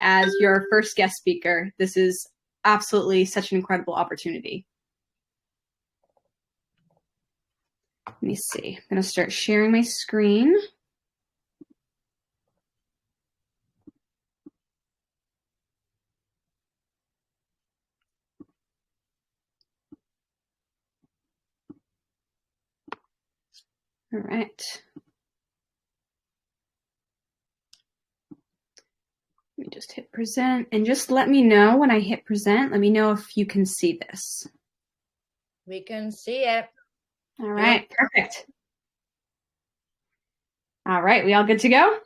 as your first guest speaker. This is absolutely such an incredible opportunity. Let me see. I'm going to start sharing my screen. All right. Let me just hit present and just let me know when I hit present. Let me know if you can see this. We can see it. All right, perfect. All right, we all good to go?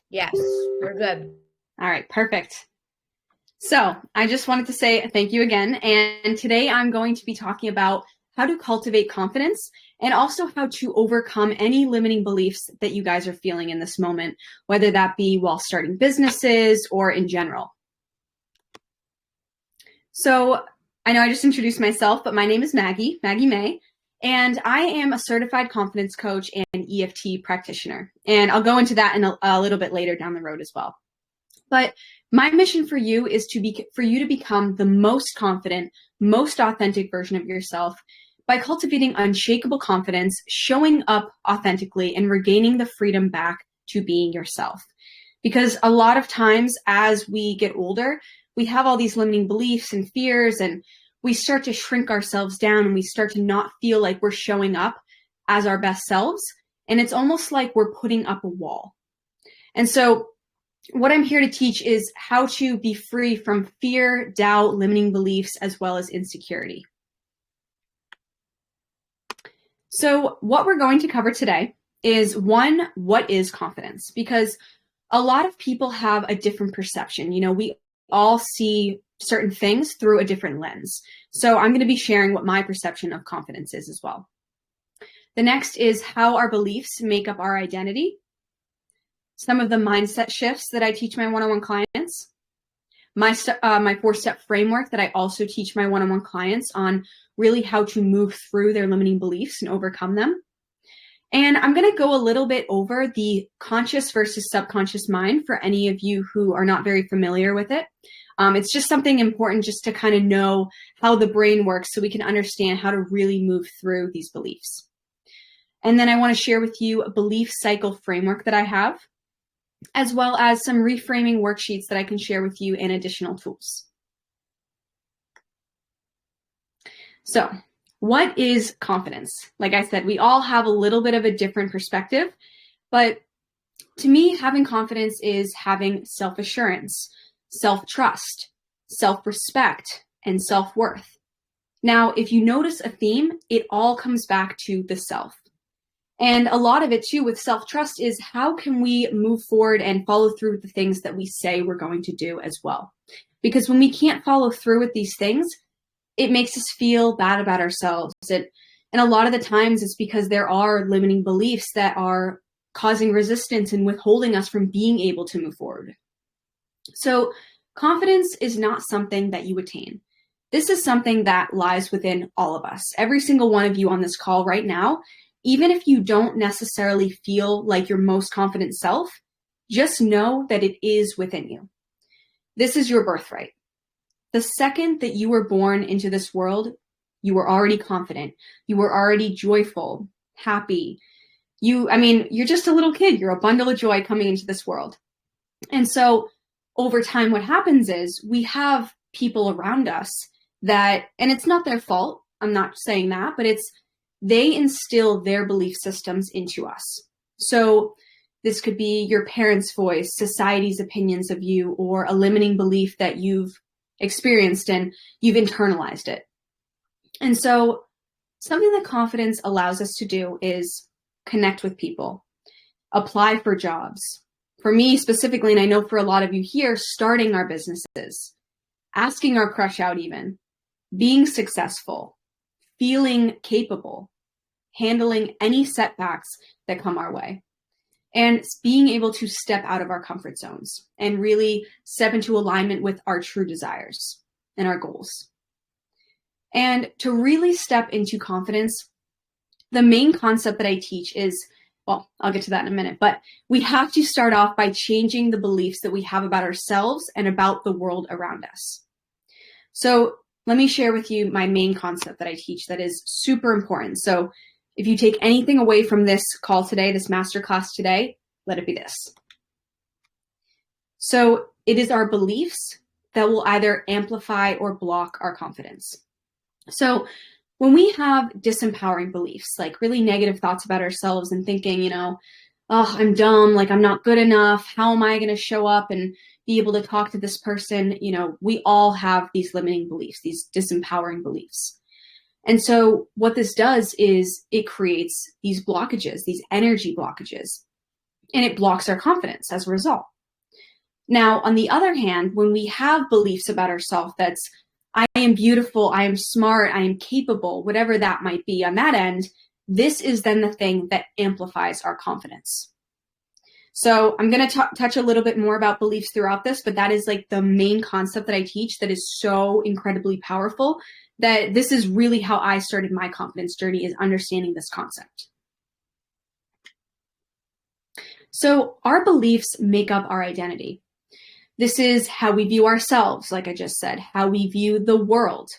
Yes, we're good. All right, perfect. So I just wanted to say thank you again. And today I'm going to be talking about how to cultivate confidence and also how to overcome any limiting beliefs that you guys are feeling in this moment, whether that be while starting businesses or in general. So I know I just introduced myself, but my name is Maggie Mae, and I am a certified confidence coach and EFT practitioner. And I'll go into that in a little bit later down the road as well. But my mission for you is for you to become the most confident, most authentic version of yourself by cultivating unshakable confidence, showing up authentically, and regaining the freedom back to being yourself. Because a lot of times as we get older, we have all these limiting beliefs and fears, and we start to shrink ourselves down, and we start to not feel like we're showing up as our best selves. And it's almost like we're putting up a wall. And so what I'm here to teach is how to be free from fear, doubt, limiting beliefs, as well as insecurity. So what we're going to cover today is, one, what is confidence? Because a lot of people have a different perception. You know, we all see certain things through a different lens. So I'm going to be sharing what my perception of confidence is as well. The next is how our beliefs make up our identity. Some of the mindset shifts that I teach my one-on-one clients, my 4-step framework that I also teach my one-on-one clients on really how to move through their limiting beliefs and overcome them. And I'm going to go a little bit over the conscious versus subconscious mind for any of you who are not very familiar with it. It's just something important just to kind of know how the brain works so we can understand how to really move through these beliefs. And then I want to share with you a belief cycle framework that I have, as well as some reframing worksheets that I can share with you and additional tools. So, what is confidence? Like I said, we all have a little bit of a different perspective, but to me, having confidence is having self-assurance, self-trust, self-respect, and self-worth. Now, if you notice a theme, it all comes back to the self. And a lot of it too with self-trust is how can we move forward and follow through with the things that we say we're going to do as well. Because when we can't follow through with these things, it makes us feel bad about ourselves. And a lot of the times it's because there are limiting beliefs that are causing resistance and withholding us from being able to move forward. So confidence is not something that you attain. This is something that lies within all of us. Every single one of you on this call right now, even if you don't necessarily feel like your most confident self, just know that it is within you. This is your birthright. The second that you were born into this world, you were already confident. You were already joyful, happy. You're just a little kid. You're a bundle of joy coming into this world. And so over time, what happens is we have people around us that, and it's not their fault. I'm not saying that, but they instill their belief systems into us. So this could be your parents' voice, society's opinions of you, or a limiting belief that you've experienced and you've internalized it. And so something that confidence allows us to do is connect with people, apply for jobs. For me specifically, and I know for a lot of you here, starting our businesses, asking our crush out even, being successful, feeling capable, handling any setbacks that come our way, and being able to step out of our comfort zones and really step into alignment with our true desires and our goals. And to really step into confidence, the main concept that I teach is well, I'll get to that in a minute, but we have to start off by changing the beliefs that we have about ourselves and about the world around us. So let me share with you my main concept that I teach that is super important. So if you take anything away from this call today, this masterclass today, let it be this. So it is our beliefs that will either amplify or block our confidence. So when we have disempowering beliefs, like really negative thoughts about ourselves and thinking, oh, I'm dumb, like I'm not good enough, how am I going to show up and be able to talk to this person? We all have these limiting beliefs, these disempowering beliefs. And so what this does is it creates these blockages, these energy blockages, and it blocks our confidence as a result. Now, on the other hand, when we have beliefs about ourselves that's, I am beautiful, I am smart, I am capable, whatever that might be on that end, this is then the thing that amplifies our confidence. So I'm going to touch a little bit more about beliefs throughout this, but that is like the main concept that I teach that is so incredibly powerful that this is really how I started my confidence journey, is understanding this concept. So our beliefs make up our identity. This is how we view ourselves, like I just said, how we view the world,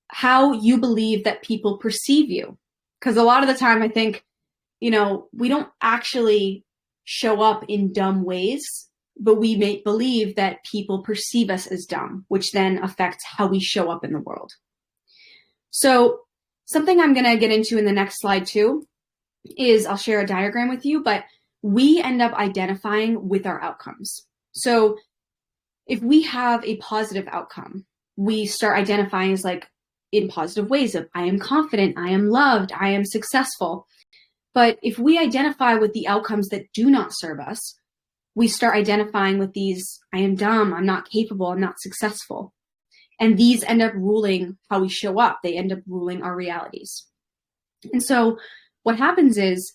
how you believe that people perceive you. Because a lot of the time I think, we don't actually show up in dumb ways, but we may believe that people perceive us as dumb, which then affects how we show up in the world. So something I'm going to get into in the next slide too is I'll share a diagram with you, but we end up identifying with our outcomes. So if we have a positive outcome, we start identifying as like in positive ways of I am confident, I am loved, I am successful. But if we identify with the outcomes that do not serve us, we start identifying with these, I am dumb, I'm not capable, I'm not successful. And these end up ruling how we show up. They end up ruling our realities. And so what happens is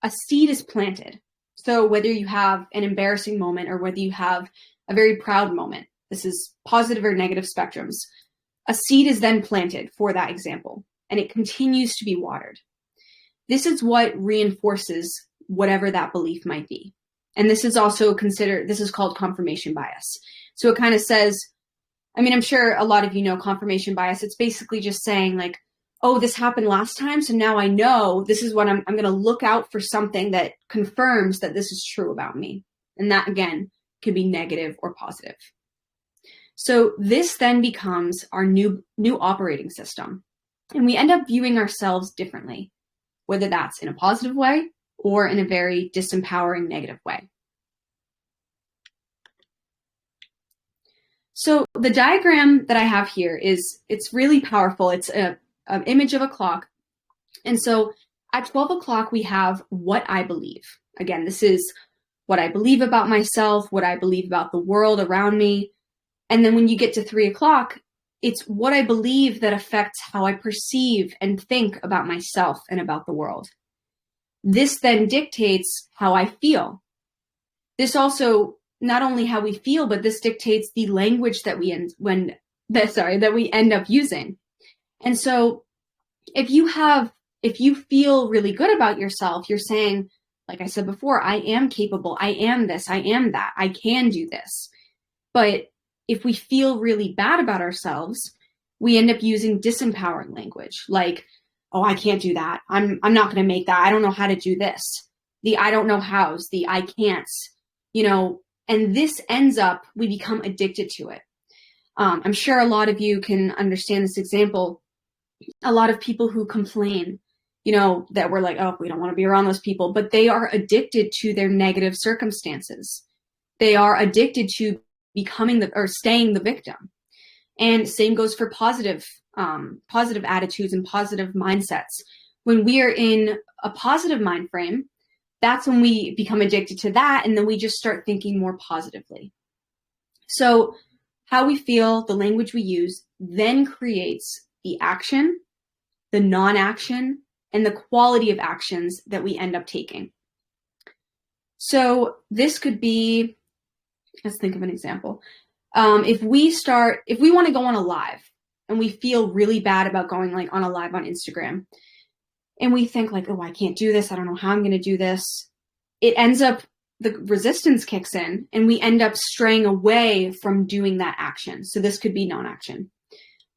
a seed is planted. So whether you have an embarrassing moment or whether you have a very proud moment, this is positive or negative spectrums, a seed is then planted for that example, and it continues to be watered. This is what reinforces whatever that belief might be. And this is also this is called confirmation bias. So it kind of says, I'm sure a lot of you know confirmation bias. It's basically just saying like, oh, this happened last time, so now I know this is what I'm going to look out for, something that confirms that this is true about me. And that, again, could be negative or positive. So this then becomes our new operating system. And we end up viewing ourselves differently, whether that's in a positive way or in a very disempowering negative way. So the diagram that I have here it's really powerful. It's an image of a clock. And so at 12 o'clock, we have what I believe. Again, this is what I believe about myself, what I believe about the world around me. And then when you get to 3 o'clock, it's what I believe that affects how I perceive and think about myself and about the world. This then dictates how I feel. This also, not only how we feel, but this dictates the language that we end up using. And so if you feel really good about yourself, you're saying, like I said before, I am capable, I am this, I am that, I can do this. But if we feel really bad about ourselves, we end up using disempowering language, like, oh, I can't do that. I'm not going to make that. I don't know how to do this. The I don't know hows, the I can't, and this ends up, we become addicted to it. I'm sure a lot of you can understand this example. A lot of people who complain, that we're like, oh, we don't want to be around those people, but they are addicted to their negative circumstances. They are addicted to staying the victim. And same goes for positive attitudes and positive mindsets. When we are in a positive mind frame, that's when we become addicted to that. And then we just start thinking more positively. So how we feel, the language we use, then creates the action, the non-action, and the quality of actions that we end up taking. So this could be, let's think of an example. If we want to go on a live and we feel really bad about going like on a live on Instagram, and we think like, oh, I can't do this. I don't know how I'm going to do this. It ends up, the resistance kicks in and we end up straying away from doing that action. So this could be non-action.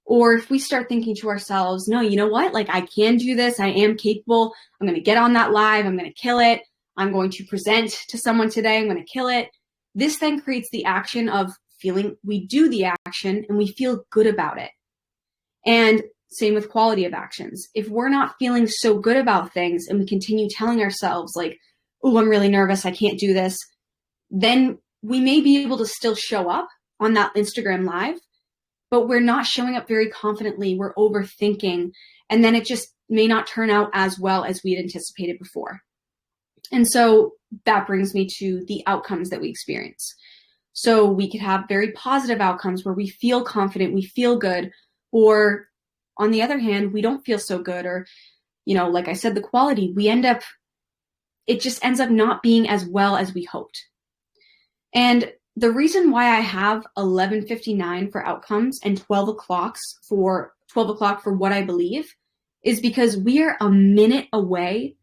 Or if we start thinking to ourselves, no, you know what? Like, I can do this. I am capable. I'm going to get on that live. I'm going to kill it. I'm going to present to someone today. I'm going to kill it. This then creates the action of feeling we do the action and we feel good about it. And same with quality of actions. If we're not feeling so good about things and we continue telling ourselves like, oh, I'm really nervous, I can't do this, then we may be able to still show up on that Instagram live, but we're not showing up very confidently. We're overthinking, and then it just may not turn out as well as we had anticipated before. And so that brings me to the outcomes that we experience. So we could have very positive outcomes where we feel confident, we feel good, or on the other hand, we don't feel so good, or, like I said, the quality, it just ends up not being as well as we hoped. And the reason why I have 11:59 for outcomes and 12 o'clock for what I believe is because we are a minute away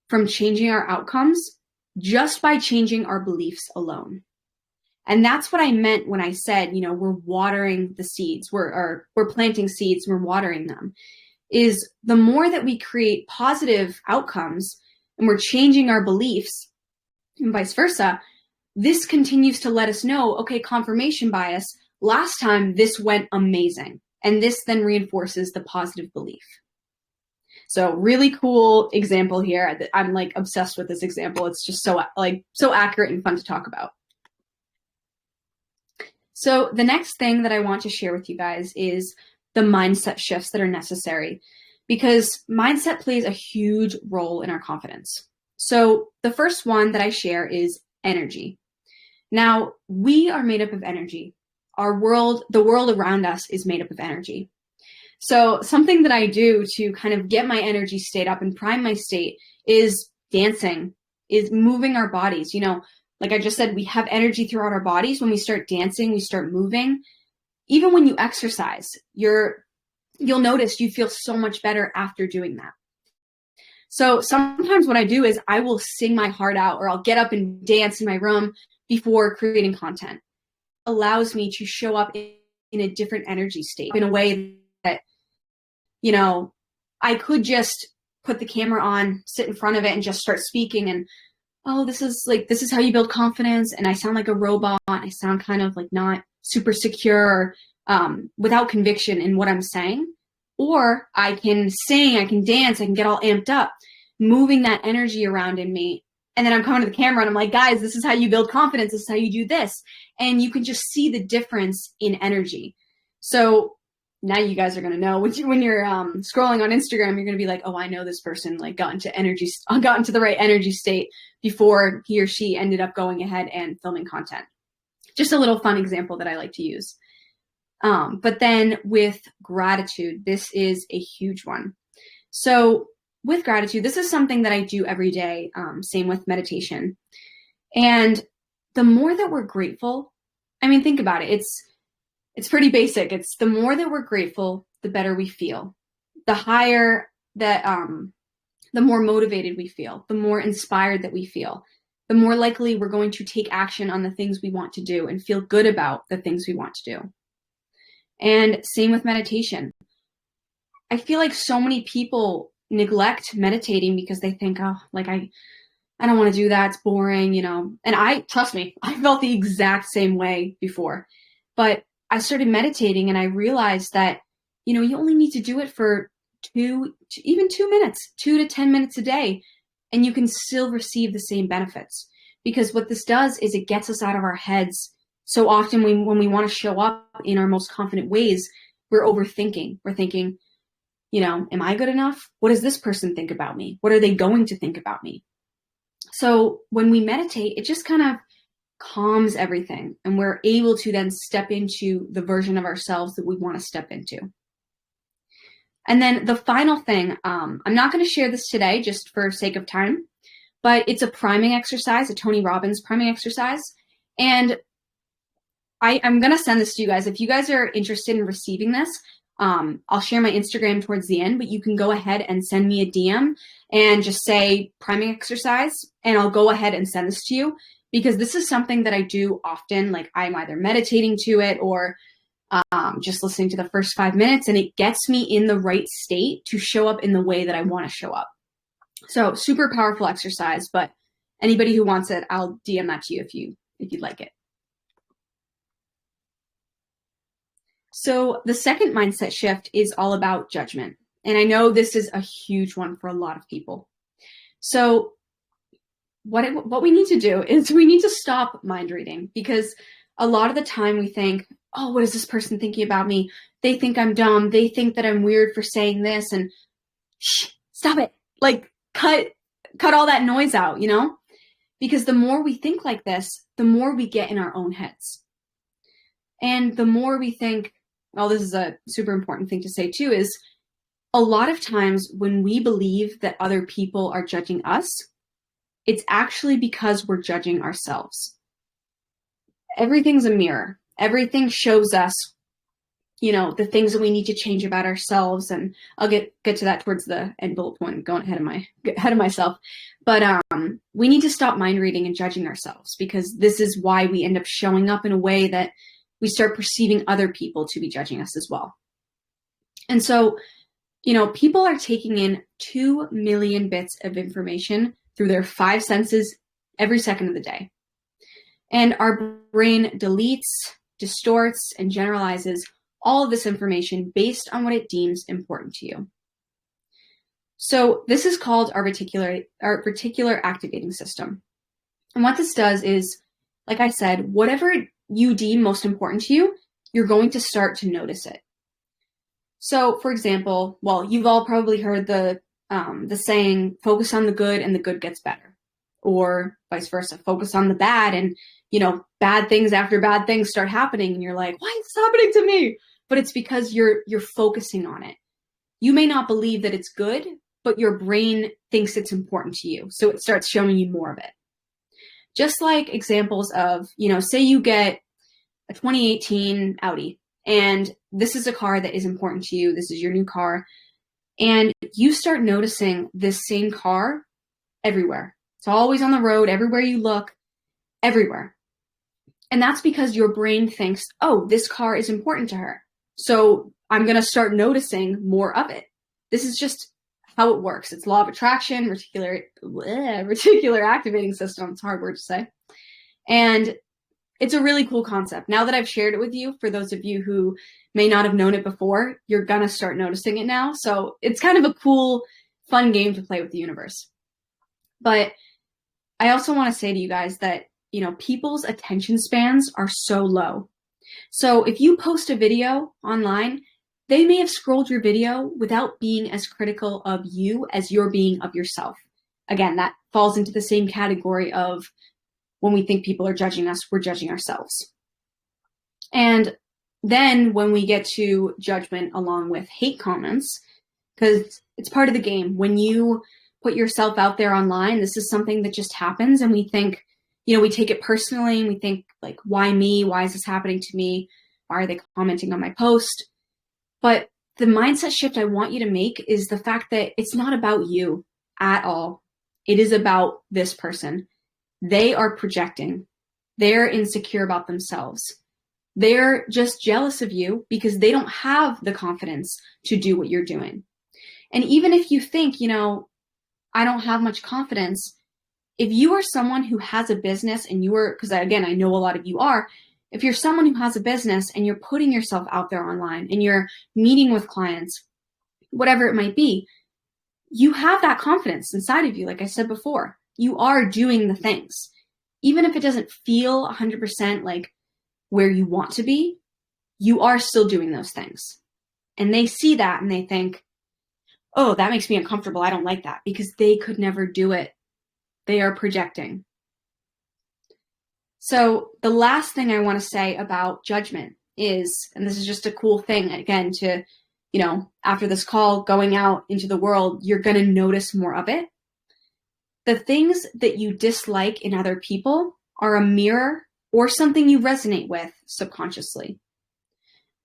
from changing our outcomes just by changing our beliefs alone. And that's what I meant when I said, we're watering the seeds, we're planting seeds, we're watering them, is the more that we create positive outcomes and we're changing our beliefs and vice versa, this continues to let us know, okay, confirmation bias, last time this went amazing. And this then reinforces the positive belief. So really cool example here. I'm like obsessed with this example. It's just so accurate and fun to talk about. So the next thing that I want to share with you guys is the mindset shifts that are necessary, because mindset plays a huge role in our confidence. So the first one that I share is energy. Now, we are made up of energy. The world around us is made up of energy. So something that I do to kind of get my energy state up and prime my state is dancing, is moving our bodies. Like I just said, we have energy throughout our bodies. When we start dancing, we start moving. Even when you exercise, you'll notice you feel so much better after doing that. So sometimes what I do is I will sing my heart out, or I'll get up and dance in my room before creating content. It allows me to show up in a different energy state, in a way that, I could just put the camera on, sit in front of it and just start speaking and, oh, this is how you build confidence. And I sound like a robot. I sound kind of like not super secure, without conviction in what I'm saying. Or I can sing, I can dance, I can get all amped up, moving that energy around in me. And then I'm coming to the camera and I'm like, guys, this is how you build confidence. This is how you do this. And you can just see the difference in energy. So now you guys are going to know when you're scrolling on Instagram, you're going to be like, oh, I know this person got into the right energy state before he or she ended up going ahead and filming content. Just a little fun example that I like to use. But then with gratitude, this is a huge one. So with gratitude, this is something that I do every day. Same with meditation. And the more that we're grateful, think about it. It's pretty basic. It's the more that we're grateful, the better we feel. The higher that, the more motivated we feel, the more inspired that we feel, the more likely we're going to take action on the things we want to do and feel good about the things we want to do. And same with meditation. I feel like so many people neglect meditating because they think, oh, like I don't want to do that. It's boring, And trust me, I felt the exact same way before. But I started meditating and I realized that, you only need to do it for 2 to 10 minutes a day, and you can still receive the same benefits. Because what this does is it gets us out of our heads. So often when we want to show up in our most confident ways, we're overthinking. We're thinking, am I good enough? What does this person think about me? What are they going to think about me? So when we meditate, it just kind of calms everything, and we're able to then step into the version of ourselves that we want to step into. And then the final thing, I'm not going to share this today just for sake of time, but it's a priming exercise, a Tony Robbins priming exercise. And I'm going to send this to you guys. If you guys are interested in receiving this, I'll share my Instagram towards the end, but you can go ahead and send me a DM and just say priming exercise, and I'll go ahead and send this to you, because this is something that I do often. Like, I'm either meditating to it or just listening to the first 5 minutes, and it gets me in the right state to show up in the way that I want to show up. So super powerful exercise, but anybody who wants it, I'll DM that to you if you'd like it. So the second mindset shift is all about judgment. And I know this is a huge one for a lot of people. So what we need to do is we need to stop mind reading, because a lot of the time we think, oh, what is this person thinking about me? They think I'm dumb. They think that I'm weird for saying this, and shh, stop it. Like, cut all that noise out, because the more we think like this, the more we get in our own heads. And the more we think, well, this is a super important thing to say too, is a lot of times when we believe that other people are judging us, it's actually because we're judging ourselves. Everything's a mirror. Everything shows us, the things that we need to change about ourselves. And I'll get to that towards the end bullet point, going ahead of myself. But we need to stop mind reading and judging ourselves, because this is why we end up showing up in a way that we start perceiving other people to be judging us as well. And so, people are taking in 2 million bits of information through their 5 senses every second of the day. And our brain deletes, distorts, and generalizes all of this information based on what it deems important to you. So this is called our reticular activating system. And what this does is, like I said, whatever you deem most important to you, you're going to start to notice it. So, for example, you've all probably heard the saying, focus on the good and the good gets better, or vice versa, focus on the bad and, bad things after bad things start happening. And you're like, why is this happening to me? But it's because you're focusing on it. You may not believe that it's good, but your brain thinks it's important to you. So it starts showing you more of it. Just like examples of, say you get a 2018 Audi, and this is a car that is important to you. This is your new car. And you start noticing this same car everywhere. It's always on the road, everywhere you look, everywhere. And that's because your brain thinks, oh, this car is important to her, so I'm going to start noticing more of it. This is just how it works. It's law of attraction, reticular activating system. It's a hard word to say. And it's a really cool concept. Now that I've shared it with you, for those of you who may not have known it before, you're going to start noticing it now. So it's kind of a cool, fun game to play with the universe. But I also want to say to you guys that, people's attention spans are so low. So if you post a video online, they may have scrolled your video without being as critical of you as you're being of yourself. Again, that falls into the same category of when we think people are judging us, we're judging ourselves. And then when we get to judgment along with hate comments, because it's part of the game. When you put yourself out there online, this is something that just happens, and we think, we take it personally, and we think, like, why me? Why is this happening to me? Why are they commenting on my post? But the mindset shift I want you to make is the fact that it's not about you at all. It is about this person. They are projecting. They're insecure about themselves. They're just jealous of you because they don't have the confidence to do what you're doing. And even if you think, I don't have much confidence, if you are someone who has a business and because again, I know a lot of you are, if you're someone who has a business and you're putting yourself out there online and you're meeting with clients, whatever it might be, you have that confidence inside of you. Like I said before, you are doing the things. Even if it doesn't feel 100% like where you want to be, you are still doing those things. And they see that and they think, oh, that makes me uncomfortable. I don't like that, because they could never do it. They are projecting. So the last thing I want to say about judgment is, and this is just a cool thing, again, to, after this call, going out into the world, you're going to notice more of it. The things that you dislike in other people are a mirror or something you resonate with subconsciously.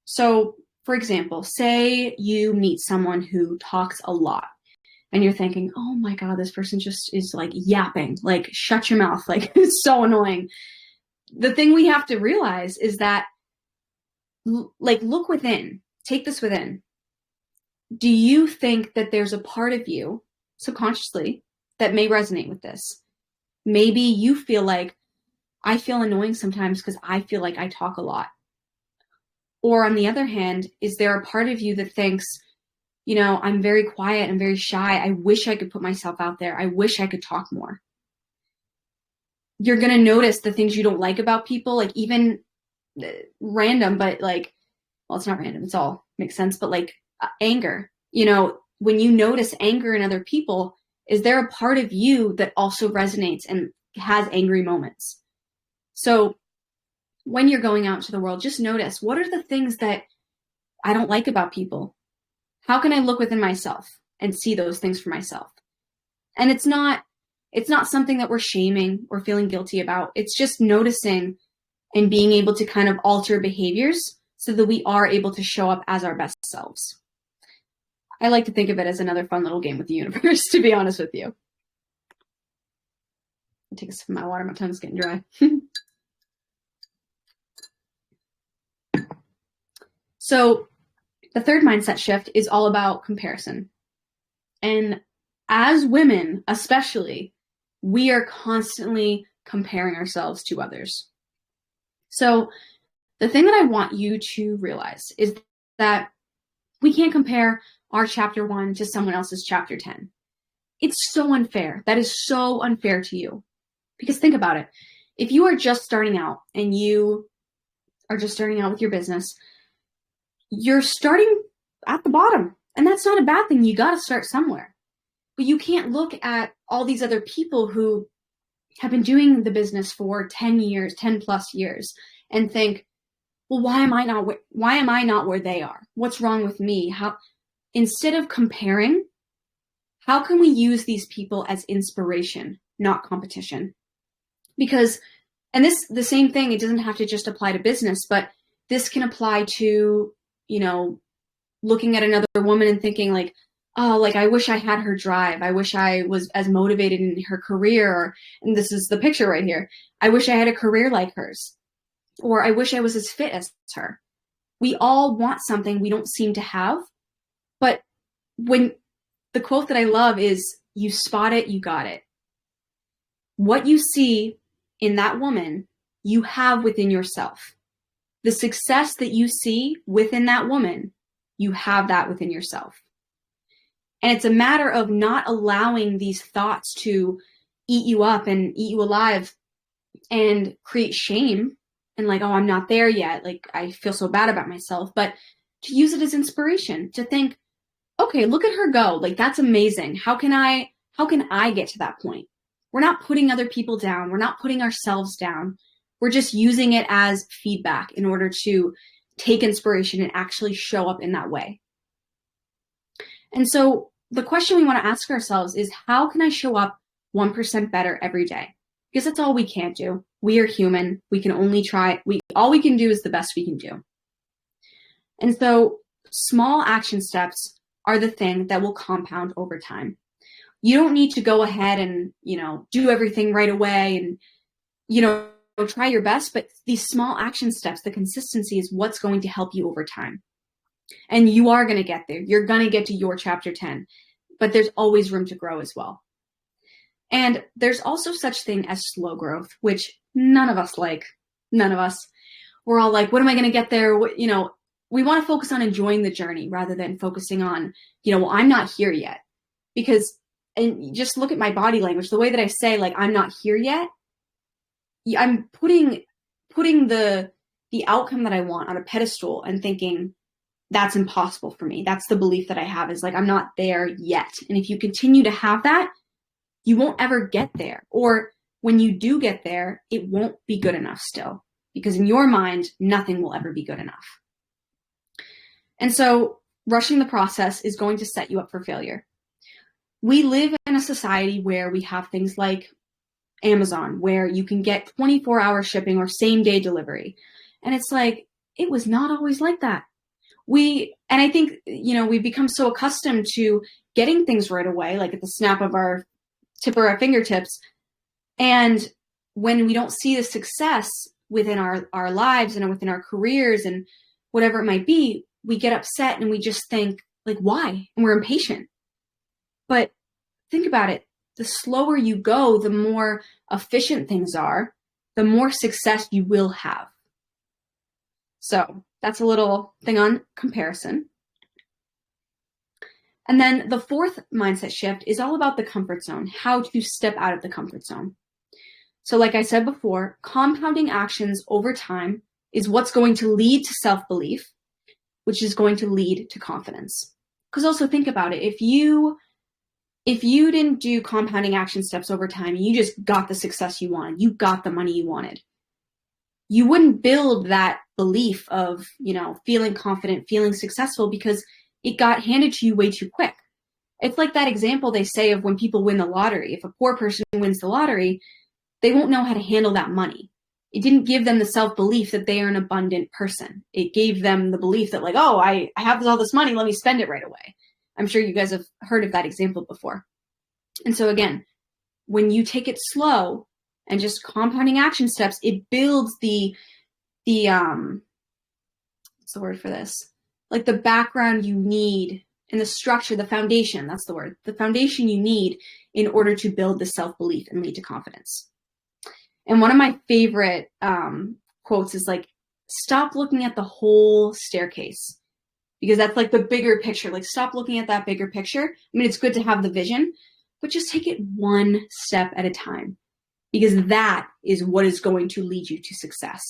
So for example, say you meet someone who talks a lot and you're thinking, oh my God, this person just is like yapping, like shut your mouth. Like it's so annoying. The thing we have to realize is that like look within, take this within. Do you think that there's a part of you subconsciously that may resonate with this? Maybe you feel like I feel annoying sometimes because I feel like I talk a lot. Or on the other hand, is there a part of you that thinks, I'm very quiet, I'm very shy. I wish I could put myself out there. I wish I could talk more. You're going to notice the things you don't like about people, like even random, but like, well, it's not random. It's all makes sense. But like anger, when you notice anger in other people, is there a part of you that also resonates and has angry moments? So when you're going out into the world, just notice, what are the things that I don't like about people? How can I look within myself and see those things for myself? And it's not something that we're shaming or feeling guilty about. It's just noticing and being able to kind of alter behaviors so that we are able to show up as our best selves. I like to think of it as another fun little game with the universe, to be honest with you. I'll take a sip of my water. My tongue's getting dry. So the third mindset shift is all about comparison. And as women, especially, we are constantly comparing ourselves to others. So the thing that I want you to realize is that we can't compare our chapter 1 to someone else's chapter 10. It's so unfair. That is so unfair to you. Because think about it. If you are just starting out and you are just starting out with your business, you're starting at the bottom. And that's not a bad thing. You got to start somewhere. But you can't look at all these other people who have been doing the business for 10 years, 10 plus years, and think, well, why am I not where they are? What's wrong with me? Instead of comparing, how can we use these people as inspiration, not competition? Because, and the same thing, it doesn't have to just apply to business, but this can apply to, looking at another woman and thinking like, oh, like I wish I had her drive. I wish I was as motivated in her career. And this is the picture right here. I wish I had a career like hers. Or I wish I was as fit as her. We all want something we don't seem to have. But when the quote that I love is, you spot it, you got it. What you see in that woman, you have within yourself. The success that you see within that woman, you have that within yourself. And it's a matter of not allowing these thoughts to eat you up and eat you alive and create shame and like, oh, I'm not there yet. Like, I feel so bad about myself. But to use it as inspiration, to think, okay, look at her go. Like, that's amazing. How can I get to that point? We're not putting other people down. We're not putting ourselves down. We're just using it as feedback in order to take inspiration and actually show up in that way. And so the question we want to ask ourselves is, how can I show up 1% better every day? Because that's all we can't do. We are human. We can only try. All we can do is the best we can do. And so small action steps are the thing that will compound over time. You don't need to go ahead and, do everything right away and, try your best, but these small action steps, the consistency is what's going to help you over time. And you are going to get there. You're going to get to your chapter 10, but there's always room to grow as well. And there's also such thing as slow growth, which none of us like. None of us. We're all like, when am I going to get there? We want to focus on enjoying the journey rather than focusing on, well, I'm not here yet. Because, and just look at my body language, the way that I say, like, I'm not here yet, I'm putting the outcome that I want on a pedestal and thinking that's impossible for me. That's the belief that I have, is like, I'm not there yet. And if you continue to have that, you won't ever get there. Or when you do get there, it won't be good enough still, because in your mind, nothing will ever be good enough. And so rushing the process is going to set you up for failure. We live in a society where we have things like Amazon, where you can get 24-hour shipping or same-day delivery. And it's like, it was not always like that. And I think, we've become so accustomed to getting things right away, like at the snap of our tip of our fingertips. And when we don't see the success within our lives and within our careers and whatever it might be, we get upset and we just think, like, why? And we're impatient. But think about it. The slower you go, the more efficient things are, the more success you will have. So that's a little thing on comparison. And then the fourth mindset shift is all about the comfort zone, how to step out of the comfort zone. So like I said before, compounding actions over time is what's going to lead to self-belief, which is going to lead to confidence. Because also think about it, if you didn't do compounding action steps over time, you just got the success you wanted, you got the money you wanted, you wouldn't build that belief of, feeling confident, feeling successful, because it got handed to you way too quick. It's like that example they say of when people win the lottery. If a poor person wins the lottery, they won't know how to handle that money. It didn't give them the self-belief that they are an abundant person. It gave them the belief that, like, oh, I have all this money, let me spend it right away. I'm sure you guys have heard of that example before. And so again, when you take it slow and just compounding action steps, it builds the what's the word for this? Like the background you need and the structure, the foundation, that's the word, the foundation you need in order to build the self-belief and lead to confidence. And one of my favorite quotes is like, stop looking at the whole staircase, because that's like the bigger picture. Like, stop looking at that bigger picture. I mean, it's good to have the vision, but just take it one step at a time, because that is what is going to lead you to success.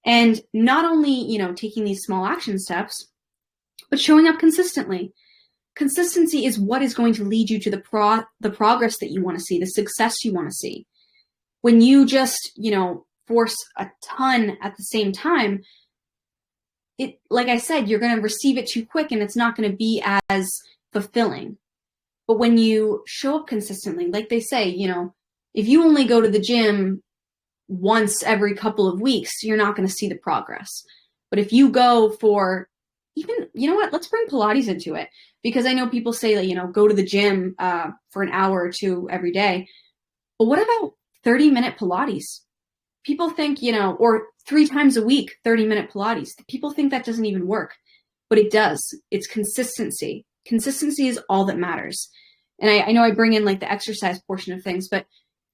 And not only, taking these small action steps, but showing up consistently. Consistency is what is going to lead you to the progress that you want to see, the success you want to see. When you just, force a ton at the same time, it, like I said, you're going to receive it too quick and it's not going to be as fulfilling. But when you show up consistently, like they say, if you only go to the gym once every couple of weeks, you're not going to see the progress. But if you go for even, let's bring Pilates into it, because I know people say that, go to the gym for an hour or two every day. But what about 30-minute Pilates? People think, or 3 times a week, 30-minute Pilates. People think that doesn't even work, but it does. It's consistency. Consistency is all that matters. And I know I bring in like the exercise portion of things, but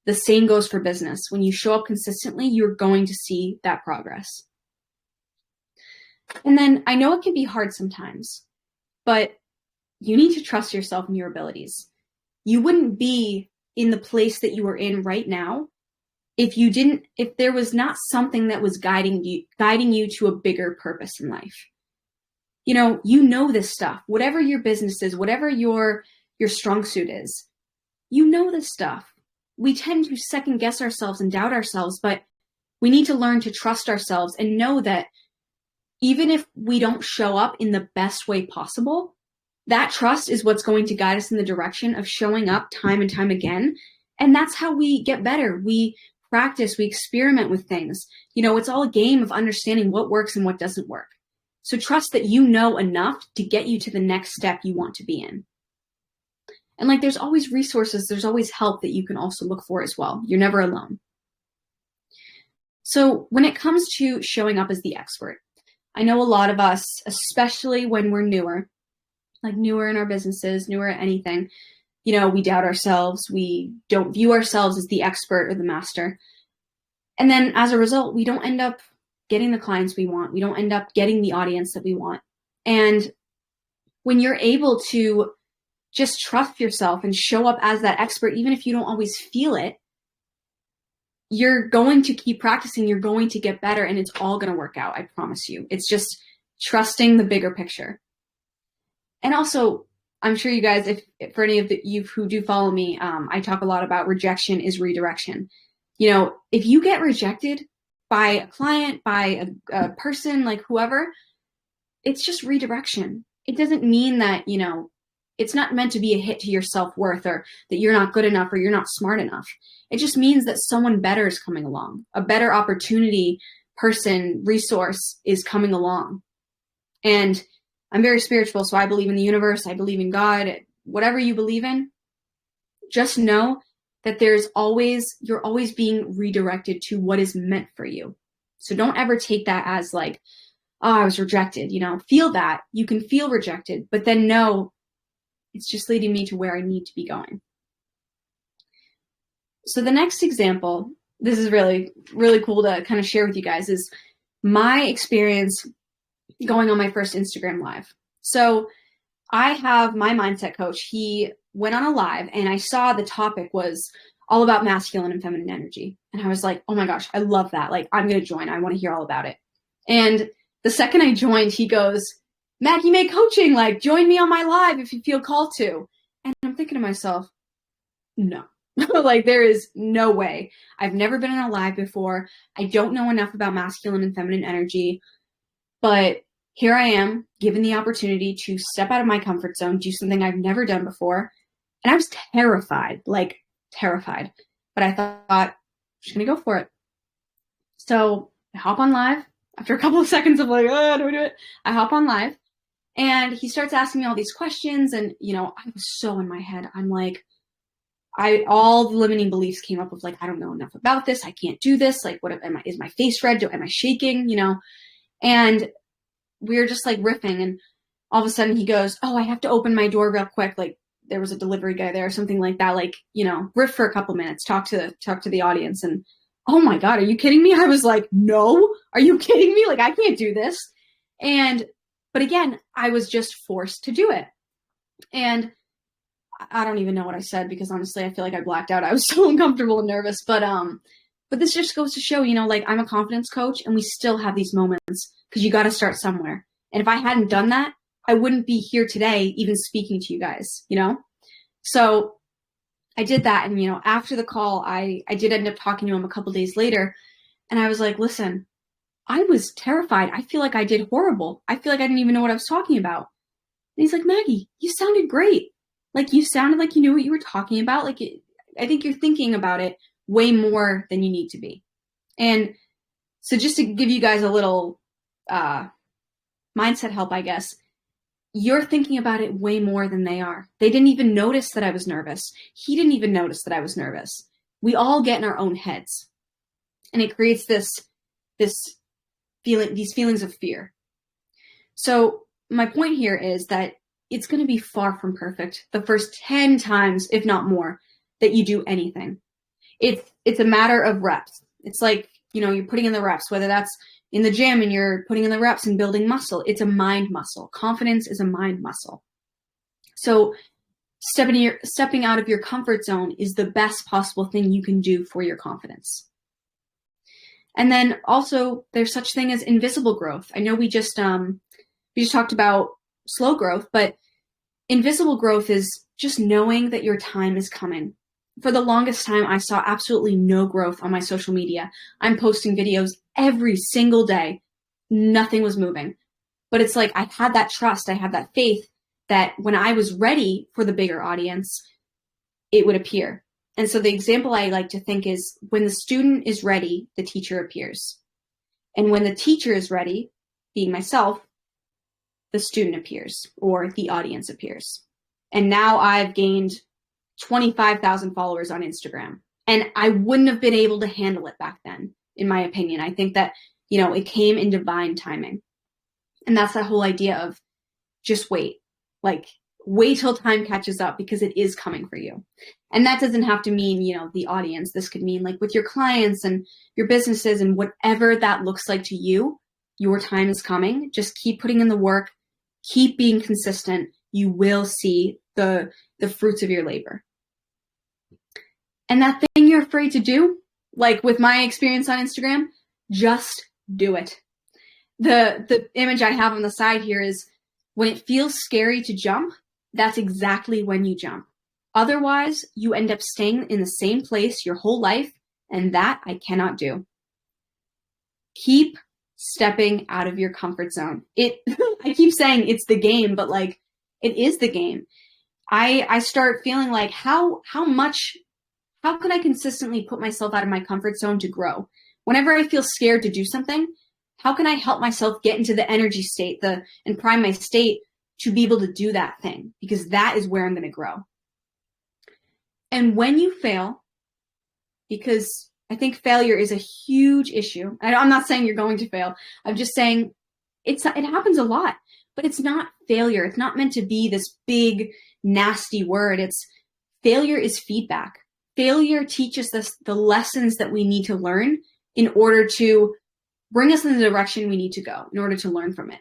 the same goes for business. When you show up consistently, you're going to see that progress. And then I know it can be hard sometimes, but you need to trust yourself and your abilities. You wouldn't be in the place that you are in right now if there was not something that was guiding you to a bigger purpose in life. This stuff, whatever your business is, whatever your strong suit is, this stuff. We tend to second guess ourselves and doubt ourselves, but we need to learn to trust ourselves and know that even if we don't show up in the best way possible, that trust is what's going to guide us in the direction of showing up time and time again. And that's how we get better. We practice, we experiment with things. It's all a game of understanding what works and what doesn't work. So trust that you know enough to get you to the next step you want to be in. And there's always resources, there's always help that you can also look for as well. You're never alone. So when it comes to showing up as the expert, I know a lot of us, especially when we're newer in our businesses, newer at anything, we doubt ourselves. We don't view ourselves as the expert or the master. And then as a result, we don't end up getting the clients we want. We don't end up getting the audience that we want. And when you're able to just trust yourself and show up as that expert, even if you don't always feel it, you're going to keep practicing, you're going to get better, and it's all going to work out. I promise you. It's just trusting the bigger picture. And also, I'm sure you guys, if for any of you who do follow me, I talk a lot about rejection is redirection. If you get rejected by a client, by a person, like whoever, it's just redirection. It doesn't mean that, it's not meant to be a hit to your self-worth or that you're not good enough or you're not smart enough. It just means that someone better is coming along. A better opportunity, person, resource is coming along. And I'm very spiritual, so I believe in the universe. I believe in God. Whatever you believe in, just know that you're always being redirected to what is meant for you. So don't ever take that as like, oh, I was rejected. Feel that. You can feel rejected, but then know it's just leading me to where I need to be going. So the next example, this is really, really cool to kind of share with you guys, is my experience going on my first Instagram live. So I have my mindset coach. He went on a live and I saw the topic was all about masculine and feminine energy. And I was like, oh my gosh, I love that. Like, I'm going to join. I want to hear all about it. And the second I joined, he goes, Maggie Mae coaching, like, join me on my live if you feel called to. And I'm thinking to myself, no. Like, there is no way. I've never been on a live before. I don't know enough about masculine and feminine energy, but here I am given the opportunity to step out of my comfort zone, do something I've never done before. And I was terrified, like terrified, but I thought, I'm just going to go for it. So I hop on live after a couple of seconds of like, oh, do I do it? I hop on live and he starts asking me all these questions. And, I was so in my head. I'm like, all the limiting beliefs came up of like, I don't know enough about this. I can't do this. Like, is my face red? Am I shaking? And we were just like riffing. And all of a sudden he goes, oh, I have to open my door real quick. Like there was a delivery guy there or something like that. Like, riff for a couple minutes, talk to the audience. And oh my God, are you kidding me? I was like, no, are you kidding me? Like, I can't do this. But again, I was just forced to do it. And I don't even know what I said because honestly, I feel like I blacked out. I was so uncomfortable and nervous, but this just goes to show, like I'm a confidence coach and we still have these moments because you got to start somewhere. And if I hadn't done that, I wouldn't be here today, even speaking to you guys, So I did that. And, after the call, I did end up talking to him a couple days later. And I was like, listen, I was terrified. I feel like I did horrible. I feel like I didn't even know what I was talking about. And he's like, Maggie, you sounded great. Like you sounded like you knew what you were talking about. Like I think you're thinking about it way more than you need to be. And so just to give you guys a little mindset help, I guess, you're thinking about it way more than they are. They didn't even notice that I was nervous. He didn't even notice that I was nervous. We all get in our own heads. And it creates these feelings of fear. So my point here is that it's going to be far from perfect the first 10 times, if not more, that you do anything. It's a matter of reps. It's like, you're putting in the reps, whether that's in the gym and you're putting in the reps and building muscle. It's a mind muscle. Confidence is a mind muscle. So stepping out of your comfort zone is the best possible thing you can do for your confidence. And then also there's such thing as invisible growth. I know we just talked about slow growth, but invisible growth is just knowing that your time is coming. For the longest time, I saw absolutely no growth on my social media. I'm posting videos every single day. Nothing was moving. But it's like I had that trust, I had that faith that when I was ready for the bigger audience, it would appear. And so the example I like to think is when the student is ready, the teacher appears. And when the teacher is ready, being myself, the student appears or the audience appears. And now I've gained 25,000 followers on Instagram. And I wouldn't have been able to handle it back then, in my opinion. I think that, it came in divine timing. And that's that whole idea of just wait. Like, wait till time catches up because it is coming for you. And that doesn't have to mean, the audience. This could mean like with your clients and your businesses and whatever that looks like to you, your time is coming. Just keep putting in the work. Keep being consistent. You will see the fruits of your labor. And that thing you're afraid to do, like with my experience on Instagram, just do it. The image I have on the side here is when it feels scary to jump, that's exactly when you jump. Otherwise, you end up staying in the same place your whole life, and that I cannot do. Keep stepping out of your comfort zone. I keep saying it's the game, but like it is the game. I start feeling like how could I consistently put myself out of my comfort zone to grow? Whenever I feel scared to do something, How can I help myself get into the energy state and prime my state to be able to do that thing? Because that is where I'm going to grow. And when you fail, because I think failure is a huge issue. I'm not saying you're going to fail. I'm just saying it happens a lot, but it's not failure. It's not meant to be this big, nasty word. Failure is feedback. Failure teaches us the lessons that we need to learn in order to bring us in the direction we need to go, in order to learn from it.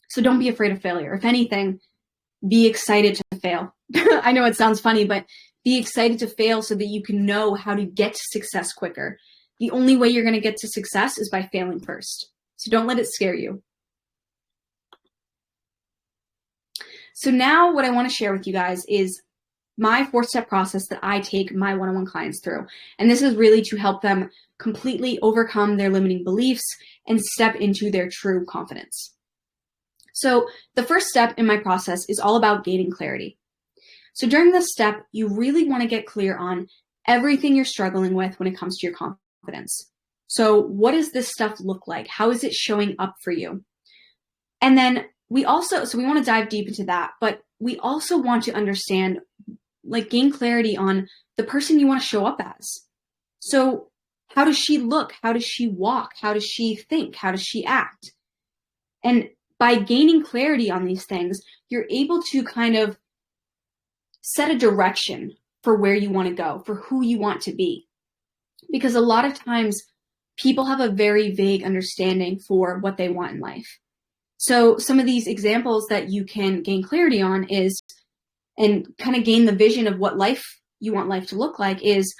So don't be afraid of failure. If anything, be excited to fail. I know it sounds funny, but be excited to fail so that you can know how to get to success quicker. The only way you're going to get to success is by failing first. So don't let it scare you. So now what I want to share with you guys is my 4-step process that I take my one-on-one clients through. And this is really to help them completely overcome their limiting beliefs and step into their true confidence. So the first step in my process is all about gaining clarity. So during this step, you really want to get clear on everything you're struggling with when it comes to your confidence. So what does this stuff look like? How is it showing up for you? And then we want to dive deep into that, but we also want to understand, gain clarity on the person you want to show up as. So how does she look? How does she walk? How does she think? How does she act? And by gaining clarity on these things, you're able to kind of set a direction for where you want to go, for who you want to be. Because a lot of times people have a very vague understanding for what they want in life. So some of these examples that you can gain clarity on and kind of gain the vision of what life you want life to look like is,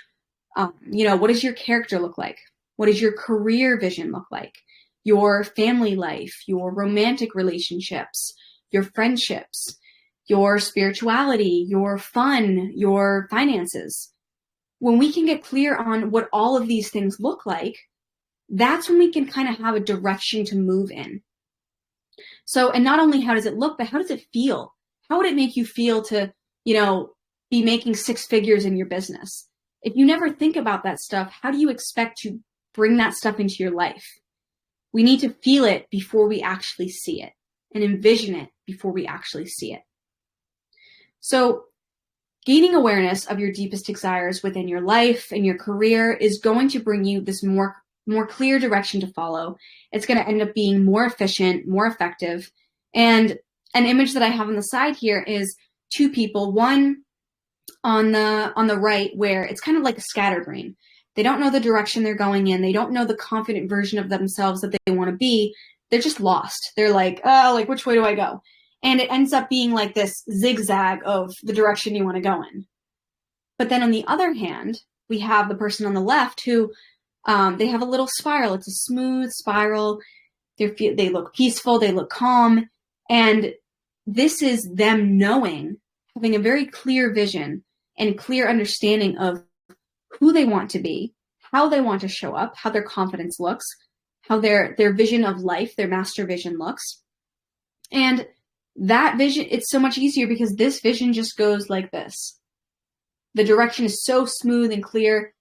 what does your character look like? What does your career vision look like? Your family life, your romantic relationships, your friendships, your spirituality, your fun, your finances. When we can get clear on what all of these things look like, that's when we can kind of have a direction to move in. So, and not only how does it look, but how does it feel? How would it make you feel to, be making 6 figures in your business? If you never think about that stuff, how do you expect to bring that stuff into your life? We need to feel it before we actually see it, and envision it before we actually see it. So gaining awareness of your deepest desires within your life and your career is going to bring you this more clear direction to follow. It's going to end up being more efficient, more effective. And an image that I have on the side here is 2 people, one on the right, where it's kind of like a scatterbrain. They don't know the direction they're going in. They don't know the confident version of themselves that they want to be. They're just lost. They're like, which way do I go? And it ends up being like this zigzag of the direction you want to go in. But then on the other hand, we have the person on the left who they have a little spiral. It's a smooth spiral. They look peaceful. They look calm. And this is them having a very clear vision and clear understanding of who they want to be, how they want to show up, how their confidence looks, how their vision of life, their master vision looks. And that vision, it's so much easier because this vision just goes like this. The direction is so smooth and clear,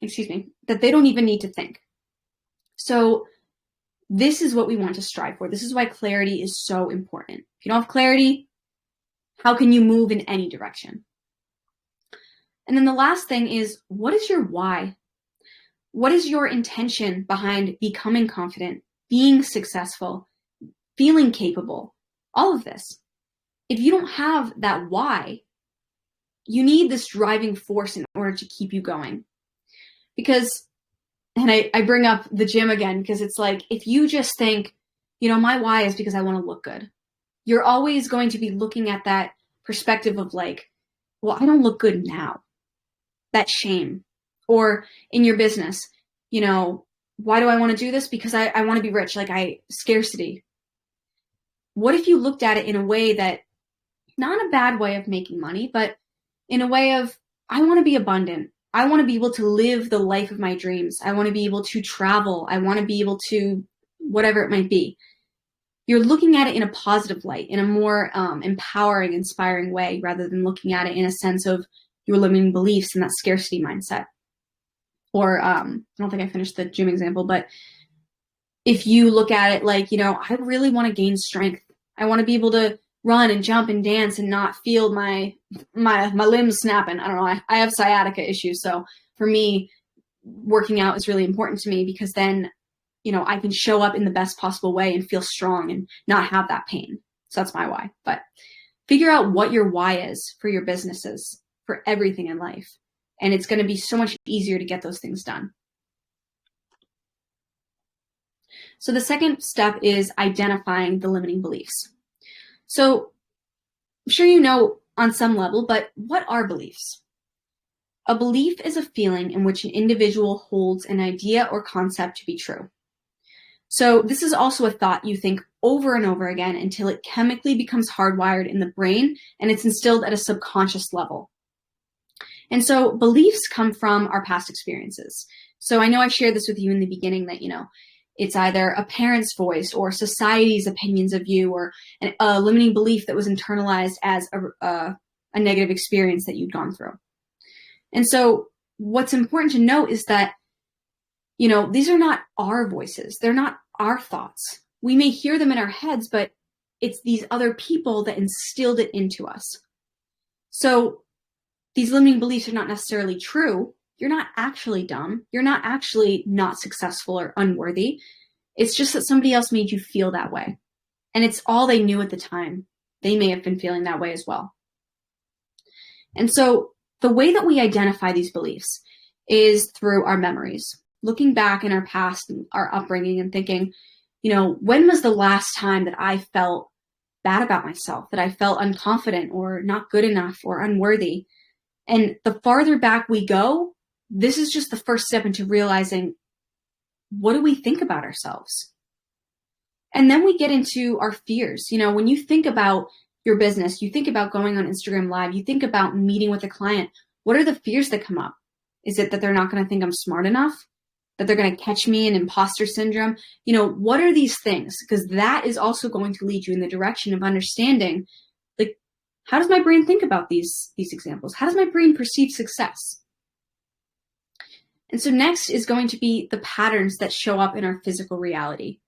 that they don't even need to think. So this is what we want to strive for. This is why clarity is so important. If you don't have clarity, how can you move in any direction? And then the last thing is, what is your why? What is your intention behind becoming confident, being successful, feeling capable? All of this. If you don't have that why, you need this driving force in order to keep you going. Because, and I bring up the gym again, because it's like, if you just think, my why is because I want to look good, you're always going to be looking at that perspective of like, well, I don't look good now. That shame. Or in your business, why do I want to do this? Because I want to be rich, scarcity. What if you looked at it in a way that, not a bad way of making money, but in a way of, I want to be abundant. I want to be able to live the life of my dreams. I want to be able to travel. I want to be able to, whatever it might be. You're looking at it in a positive light, in a more empowering, inspiring way, rather than looking at it in a sense of your limiting beliefs and that scarcity mindset. Or, I don't think I finished the gym example, but if you look at it like, I really want to gain strength. I want to be able to run and jump and dance and not feel my limbs snapping. I don't know. I have sciatica issues. So for me, working out is really important to me because then, I can show up in the best possible way and feel strong and not have that pain. So that's my why. But figure out what your why is for your businesses, for everything in life. And it's going to be so much easier to get those things done. So the second step is identifying the limiting beliefs. So I'm sure you know on some level, but what are beliefs? A belief is a feeling in which an individual holds an idea or concept to be true. So this is also a thought you think over and over again until it chemically becomes hardwired in the brain and it's instilled at a subconscious level. And so beliefs come from our past experiences. So I know I shared this with you in the beginning that, it's either a parent's voice or society's opinions of you or a limiting belief that was internalized as a negative experience that you'd gone through. And so what's important to note is that, these are not our voices. They're not our thoughts. We may hear them in our heads, but it's these other people that instilled it into us. So these limiting beliefs are not necessarily true. You're not actually dumb. You're not actually not successful or unworthy. It's just that somebody else made you feel that way. And it's all they knew at the time. They may have been feeling that way as well. And so the way that we identify these beliefs is through our memories. Looking back in our past, and our upbringing, and thinking, when was the last time that I felt bad about myself, that I felt unconfident or not good enough or unworthy? And the farther back we go, this is just the first step into realizing, what do we think about ourselves? And then we get into our fears. When you think about your business, you think about going on Instagram Live, you think about meeting with a client, what are the fears that come up? Is it that they're not going to think I'm smart enough? That they're going to catch me in imposter syndrome? What are these things? Because that is also going to lead you in the direction of understanding, like, how does my brain think about these examples? How does my brain perceive success? And so next is going to be the patterns that show up in our physical reality.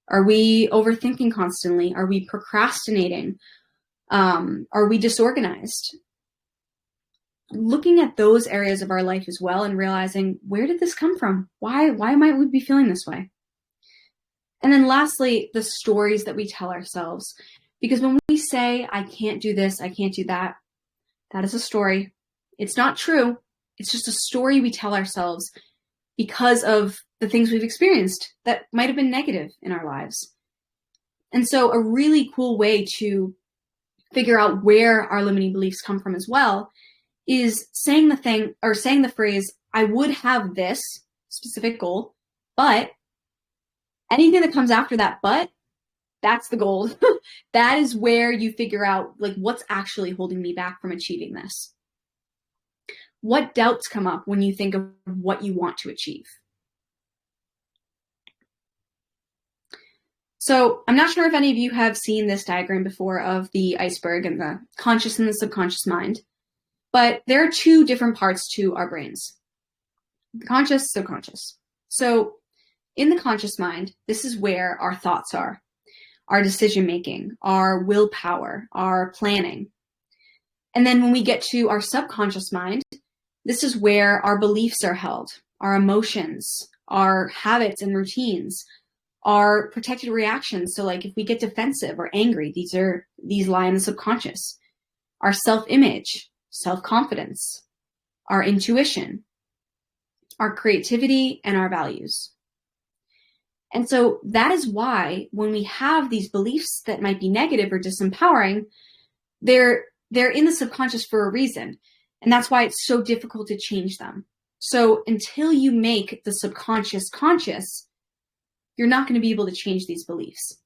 Are we overthinking constantly? Are we procrastinating? Are we disorganized? Looking at those areas of our life as well and realizing, where did this come from? Why might we be feeling this way? And then lastly, the stories that we tell ourselves. Because when we say, I can't do this, I can't do that, that is a story. It's not true. It's just a story we tell ourselves because of the things we've experienced that might have been negative in our lives. And so a really cool way to figure out where our limiting beliefs come from as well is saying the phrase, I would have this specific goal, but anything that comes after that, but that's the goal. That is where you figure out, like, what's actually holding me back from achieving this. What doubts come up when you think of what you want to achieve? So I'm not sure if any of you have seen this diagram before of the iceberg and the conscious and the subconscious mind, but there are two different parts to our brains, conscious, subconscious. So in the conscious mind, this is where our thoughts are, our decision-making, our willpower, our planning. And then when we get to our subconscious mind, this is where our beliefs are held, our emotions, our habits and routines, our protected reactions. So like if we get defensive or angry, these lie in the subconscious. Our self-image, self-confidence, our intuition, our creativity, and our values. And so that is why when we have these beliefs that might be negative or disempowering, they're in the subconscious for a reason. And that's why it's so difficult to change them. So until you make the subconscious conscious, you're not going to be able to change these beliefs.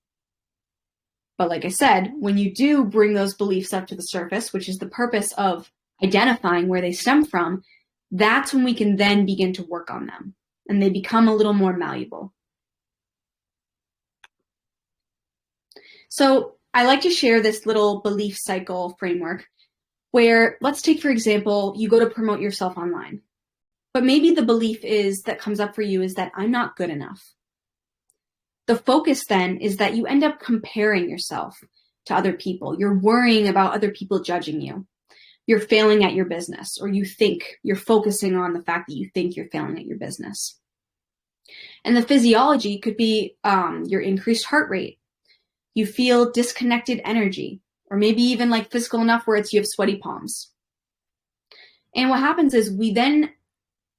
But like I said, when you do bring those beliefs up to the surface, which is the purpose of identifying where they stem from, that's when we can then begin to work on them and they become a little more malleable. So I like to share this little belief cycle framework where, let's take, for example, you go to promote yourself online, but maybe the belief that comes up for you is that I'm not good enough. the focus then is that you end up comparing yourself to other people. You're worrying about other people judging you. You're failing at your business, or you're focusing on the fact that you think you're failing at your business. And the physiology could be your increased heart rate. You feel disconnected energy, or maybe even like physical enough where you have sweaty palms. And what happens is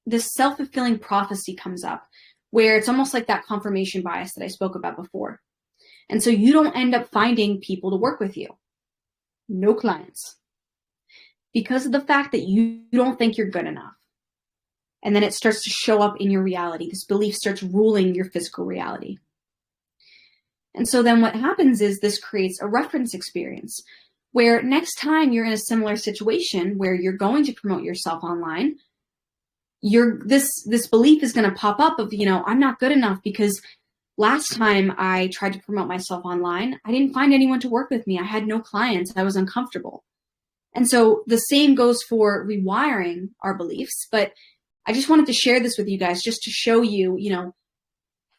this self-fulfilling prophecy comes up, where it's almost like that confirmation bias that I spoke about before. And so you don't end up finding people to work with you. No clients. Because of the fact that you don't think you're good enough. And then it starts to show up in your reality. This belief starts ruling your physical reality. And so then what happens is this creates a reference experience where next time you're in a similar situation where you're going to promote yourself online, this belief is going to pop up of, I'm not good enough because last time I tried to promote myself online, I didn't find anyone to work with me. I had no clients. I was uncomfortable. And so the same goes for rewiring our beliefs, but I just wanted to share this with you guys just to show you,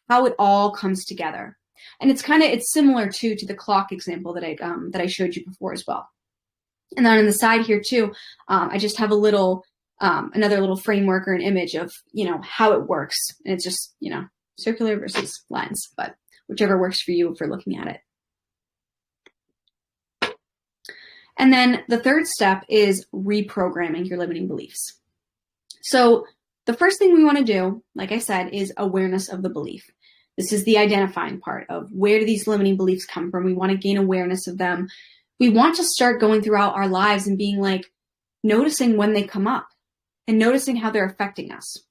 how it all comes together. And it's similar to the clock example that I showed you before as well. And then on the side here too, I just have another little framework or an image of, how it works. And it's just, circular versus lines, but whichever works for you for looking at it. And then the third step is reprogramming your limiting beliefs. So the first thing we want to do, like I said, is awareness of the belief. This is the identifying part of where do these limiting beliefs come from. We want to gain awareness of them. We want to start going throughout our lives and being like, noticing when they come up and noticing how they're affecting us.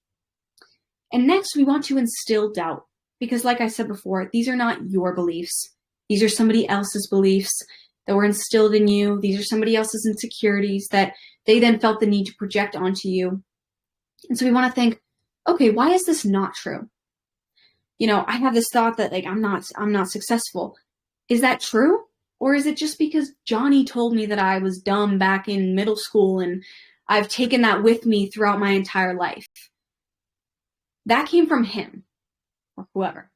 And next, we want to instill doubt because like I said before, these are not your beliefs. These are somebody else's beliefs that were instilled in you. These are somebody else's insecurities that they then felt the need to project onto you. And so we want to think, okay, why is this not true? I have this thought that I'm not successful. Is that true? Or is it just because Johnny told me that I was dumb back in middle school and I've taken that with me throughout my entire life? That came from him or whoever.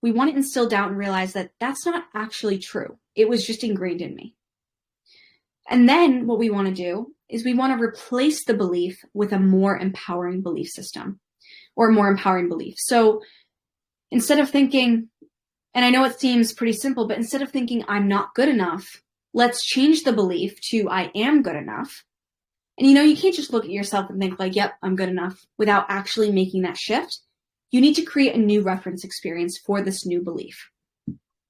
We want to instill doubt and realize that that's not actually true. It was just ingrained in me. And then what we want to do is we want to replace the belief with a more empowering belief system or a more empowering belief. So instead of thinking, and I know it seems pretty simple, but instead of thinking I'm not good enough, let's change the belief to I am good enough. And you can't just look at yourself and think yep, I'm good enough without actually making that shift. You need to create a new reference experience for this new belief.